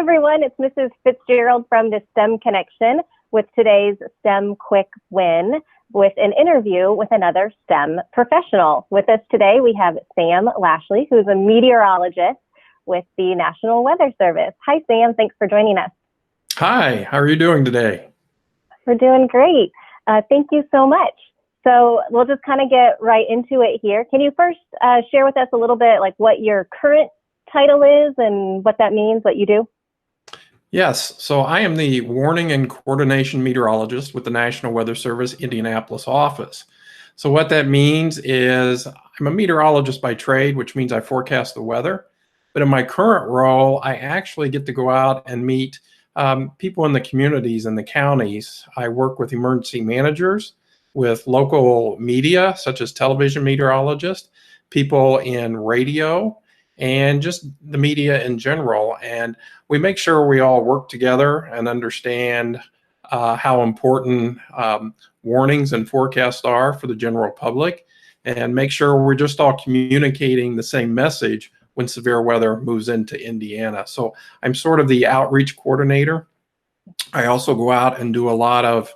everyone, it's Mrs. Fitzgerald from the STEM Connection with today's STEM Quick Win with an interview with another STEM professional. With us today, we have Sam Lashley, who's a meteorologist with the National Weather Service. Hi, Sam. Thanks for joining us. Hi. How are you doing today? We're doing great. Thank you so much. So we'll just kind of get right into it here. Can you first share with us a little bit like what your current title is and what that means, what you do? Yes. So I am the Warning and Coordination Meteorologist with the National Weather Service Indianapolis office. So what that means is I'm a meteorologist by trade, which means I forecast the weather. But in my current role, I actually get to go out and meet people in the communities and the counties. I work with emergency managers, with local media, such as television meteorologists, people in radio, and just the media in general. And we make sure we all work together and understand how important warnings and forecasts are for the general public, and make sure we're just all communicating the same message when severe weather moves into Indiana. So I'm sort of the outreach coordinator. I also go out and do a lot of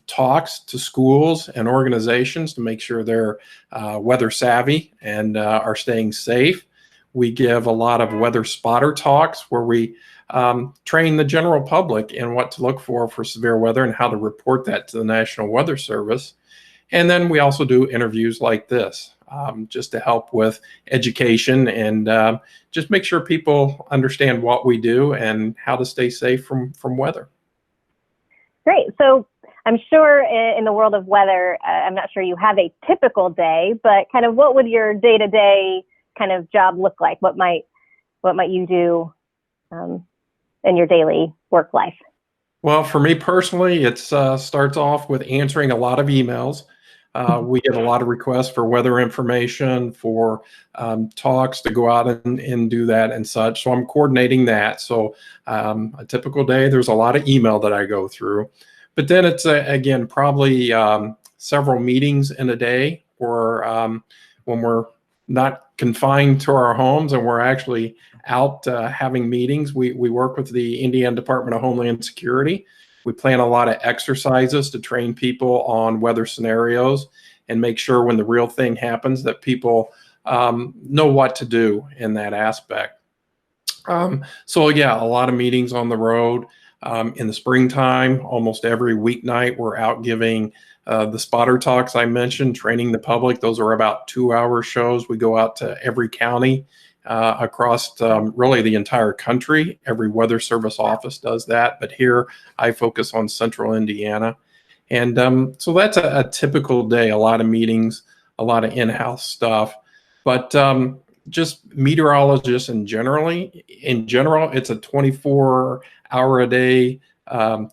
talks to schools and organizations to make sure they're weather savvy and are staying safe. We give a lot of weather spotter talks where we train the general public in what to look for severe weather and how to report that to the National Weather Service. And then we also do interviews like this just to help with education and just make sure people understand what we do and how to stay safe from weather. Great. So I'm sure in the world of weather, I'm not sure you have a typical day, but kind of what would your day-to-day kind of job look like? What might you do in your daily work life? Well, for me personally, it starts off with answering a lot of emails. We get a lot of requests for weather information, for talks to go out and do that and such. So I'm coordinating that. So a typical day, there's a lot of email that I go through. But then it's, again, probably several meetings in a day, or when we're not confined to our homes and we're actually out having meetings. We work with the Indiana Department of Homeland Security. We plan a lot of exercises to train people on weather scenarios and make sure when the real thing happens that people know what to do in that aspect. So yeah, a lot of meetings on the road. In the springtime, almost every weeknight, we're out giving the spotter talks I mentioned, training the public. Those are about 2-hour shows. We go out to every county across really the entire country. Every weather service office does that, but here I focus on central Indiana. And so that's a typical day, a lot of meetings, a lot of in-house stuff. But just meteorologists in general, it's a 24-hour-a-day,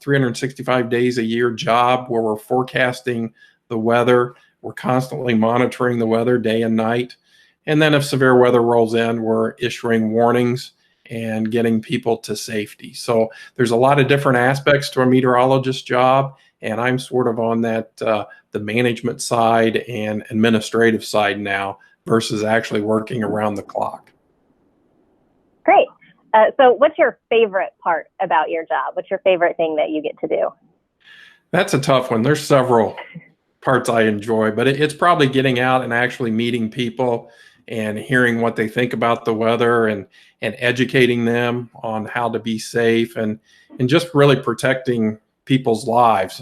365 days a year job where we're forecasting the weather. We're constantly monitoring the weather day and night. And then if severe weather rolls in, we're issuing warnings and getting people to safety. So there's a lot of different aspects to a meteorologist job, and I'm sort of on that the management side and administrative side now versus actually working around the clock. Great. So what's your favorite part about your job? What's your favorite thing that you get to do? That's a tough one. There's several parts I enjoy, but it's probably getting out and actually meeting people and hearing what they think about the weather and educating them on how to be safe and just really protecting people's lives,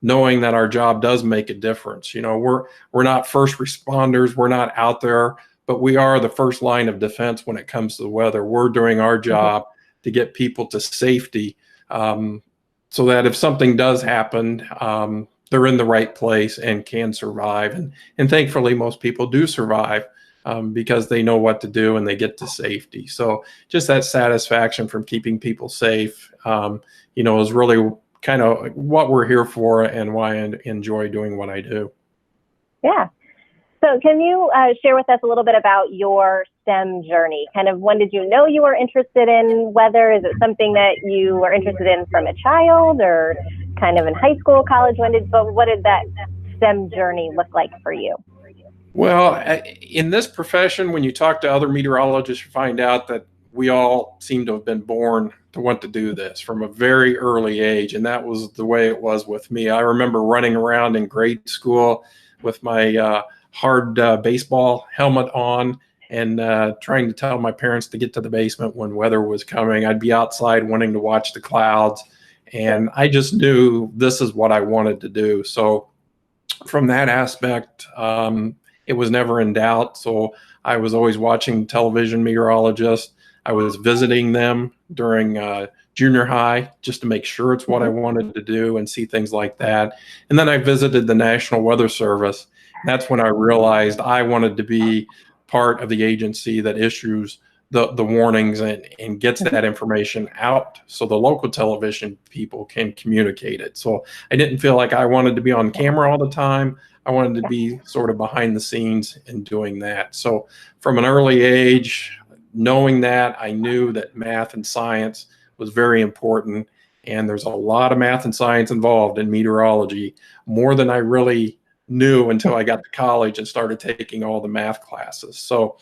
knowing that our job does make a difference. You know, we're not first responders, we're not out there, but we are the first line of defense when it comes to the weather. We're doing our job to get people to safety so that if something does happen, they're in the right place and can survive. And thankfully, most people do survive because they know what to do and they get to safety. So just that satisfaction from keeping people safe, is really kind of what we're here for and why I enjoy doing what I do. Yeah. So can you share with us a little bit about your STEM journey? Kind of when did you know you were interested in weather? Is it something that you were interested in from a child or kind of in high school, college? What did that STEM journey look like for you? Well, in this profession, when you talk to other meteorologists, you find out that we all seem to have been born to want to do this from a very early age. And that was the way it was with me. I remember running around in grade school with my hard baseball helmet on and trying to tell my parents to get to the basement when weather was coming. I'd be outside wanting to watch the clouds. And I just knew this is what I wanted to do. So from that aspect, it was never in doubt. So I was always watching television meteorologists. I was visiting them during junior high just to make sure it's what I wanted to do and see things like that. And then I visited the National Weather Service. That's when I realized I wanted to be part of the agency that issues the warnings and gets that information out so the local television people can communicate it. So I didn't feel like I wanted to be on camera all the time. I wanted to be sort of behind the scenes in doing that. So from an early age, knowing that, I knew that math and science was very important. And there's a lot of math and science involved in meteorology, more than I really knew until I got to college and started taking all the math classes. So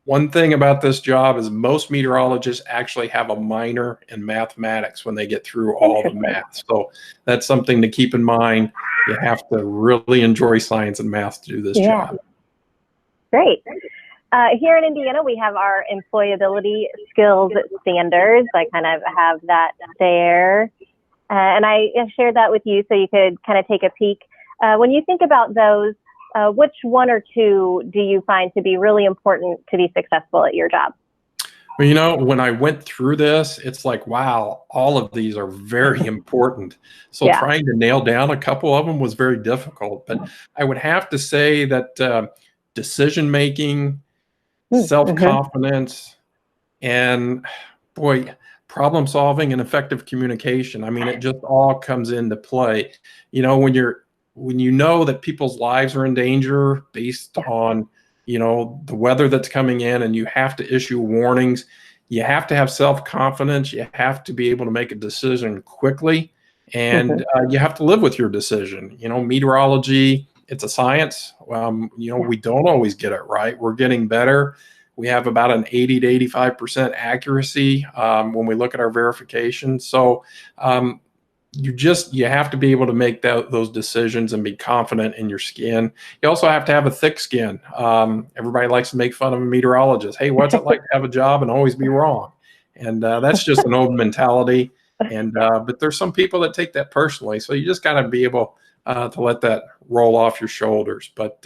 one thing about this job is most meteorologists actually have a minor in mathematics when they get through all the math. So that's something to keep in mind. You have to really enjoy science and math to do this job. Great. Here in Indiana, we have our employability skills standards. I kind of have that there. And I shared that with you so you could kind of take a peek. When you think about those, which one or two do you find to be really important to be successful at your job? Well, you know, when I went through this, it's like, wow, all of these are very important. So trying to nail down a couple of them was very difficult. But I would have to say that decision-making, self-confidence, and boy, problem solving and effective communication. I mean, it just all comes into play. You know, when you know that people's lives are in danger based on, you know, the weather that's coming in, and you have to issue warnings, you have to have self-confidence. You have to be able to make a decision quickly, and you have to live with your decision. You know, meteorology, it's a science. You know, we don't always get it right. We're getting better. We have about an 80 to 85% accuracy when we look at our verification. So you have to be able to make those decisions and be confident in your skin. You also have to have a thick skin. Everybody likes to make fun of a meteorologist. Hey, what's it like to have a job and always be wrong? And that's just an old mentality. And but there's some people that take that personally. So you just got to be able to let that roll off your shoulders. But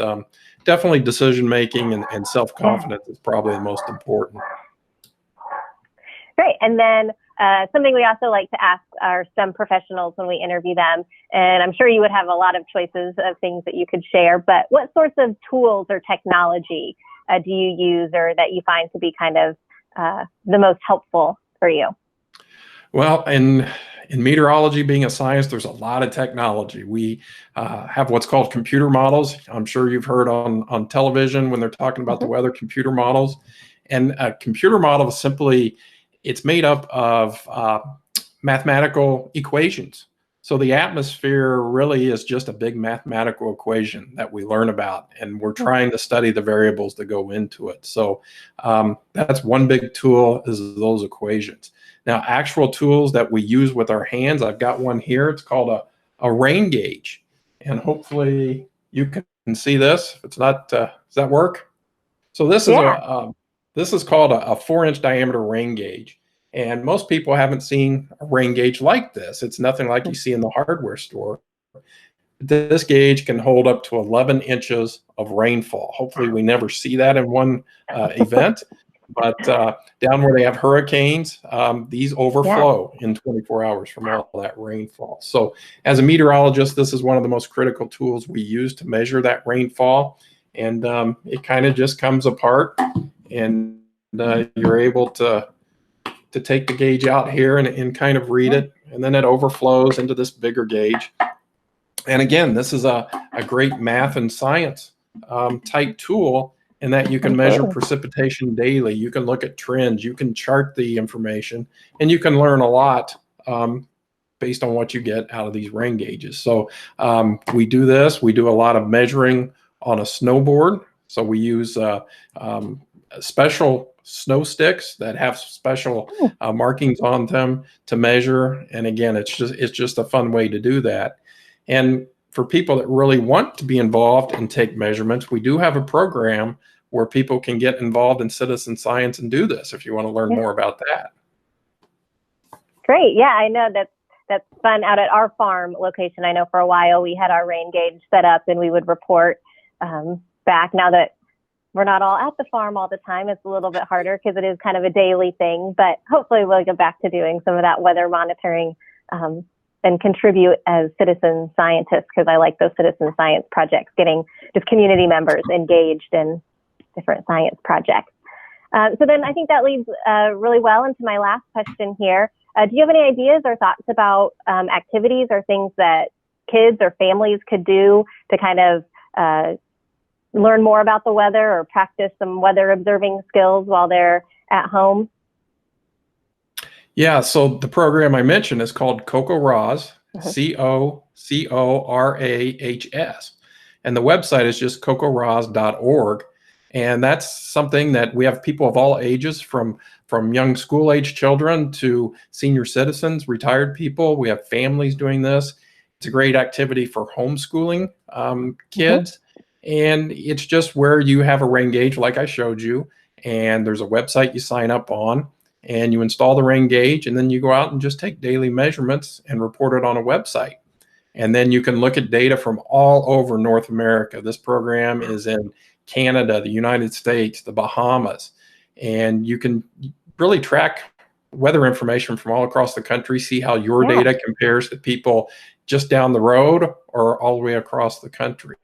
definitely decision making and self-confidence is probably the most important. Great. And then something we also like to ask our STEM professionals when we interview them, and I'm sure you would have a lot of choices of things that you could share, but what sorts of tools or technology do you use or that you find to be kind of the most helpful for you? Well, in meteorology being a science, there's a lot of technology. We have what's called computer models. I'm sure you've heard on television when they're talking about the weather, computer models. And a computer model is simply, it's made up of mathematical equations. So the atmosphere really is just a big mathematical equation that we learn about, and we're trying to study the variables that go into it. So that's one big tool, is those equations. Now, actual tools that we use with our hands, I've got one here. It's called a rain gauge, and hopefully you can see this. If it's not, does that work? So this is this is called a 4-inch diameter rain gauge. And most people haven't seen a rain gauge like this. It's nothing like you see in the hardware store. This gauge can hold up to 11 inches of rainfall. Hopefully we never see that in one event. But down where they have hurricanes, these overflow in 24 hours from all that rainfall. So as a meteorologist, this is one of the most critical tools we use to measure that rainfall. And it kind of just comes apart, and you're able to take the gauge out here and kind of read it, and then it overflows into this bigger gauge. And again, this is a great math and science type tool, in that you can measure precipitation daily. You can look at trends, you can chart the information, and you can learn a lot based on what you get out of these rain gauges. So we do this. We do a lot of measuring on a snowboard. So we use special snow sticks that have special markings on them to measure. And again, it's just a fun way to do that. And for people that really want to be involved and take measurements, we do have a program where people can get involved in citizen science and do this if you want to learn more about that. Great. Yeah, I know that's fun out at our farm location. I know for a while we had our rain gauge set up and we would report back. Now that we're not all at the farm all the time, it's a little bit harder because it is kind of a daily thing, but hopefully we'll get back to doing some of that weather monitoring and contribute as citizen scientists, because I like those citizen science projects, getting just community members engaged in different science projects. So then I think that leads really well into my last question here. Do you have any ideas or thoughts about activities or things that kids or families could do to kind of learn more about the weather or practice some weather observing skills while they're at home? Yeah, so the program I mentioned is called CoCoRahs, CoCoRahs. And the website is just cocorahs.org. And that's something that we have people of all ages, from young school age children to senior citizens, retired people. We have families doing this. It's a great activity for homeschooling kids. And it's just where you have a rain gauge like I showed you, and there's a website you sign up on, and you install the rain gauge, and then you go out and just take daily measurements and report it on a website. And then you can look at data from all over North America. This program is in Canada, the United States, the Bahamas, and you can really track weather information from all across the country, see how your data compares to people just down the road or all the way across the country.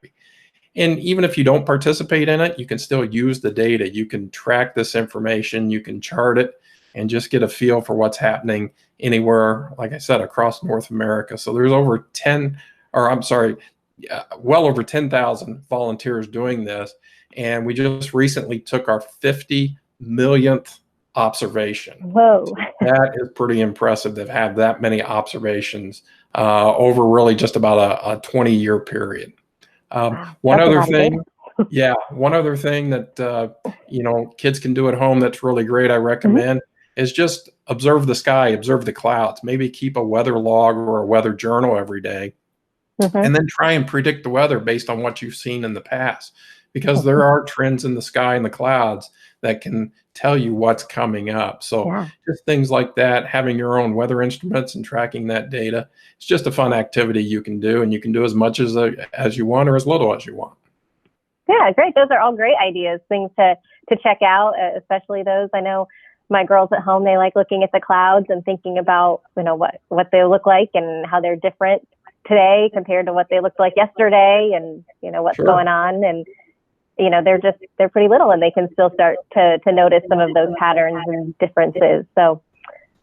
And even if you don't participate in it, you can still use the data. You can track this information, you can chart it, and just get a feel for what's happening anywhere, like I said, across North America. So there's well over 10,000 volunteers doing this. And we just recently took our 50 millionth observation. Whoa. So that is pretty impressive to have that many observations over really just about a 20-year period. One other thing that kids can do at home that's really great, I recommend, is just observe the sky, observe the clouds, maybe keep a weather log or a weather journal every day, and then try and predict the weather based on what you've seen in the past, because there are trends in the sky and the clouds that can tell you what's coming up. So just things like that, having your own weather instruments and tracking that data, it's just a fun activity you can do, and you can do as much as you want or as little as you want. Yeah, great. Those are all great ideas, things to check out, especially those. I know my girls at home, they like looking at the clouds and thinking about, what they look like and how they're different today compared to what they looked like yesterday, and, what's going on. And, they're pretty little, and they can still start to notice some of those patterns and differences. So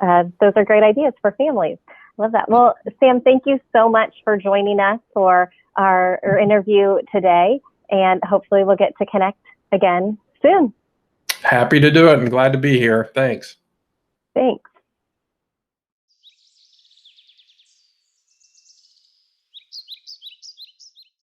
those are great ideas for families. Love that. Well, Sam, thank you so much for joining us for our interview today, and hopefully we'll get to connect again soon. Happy to do it and glad to be here. Thanks. Thanks.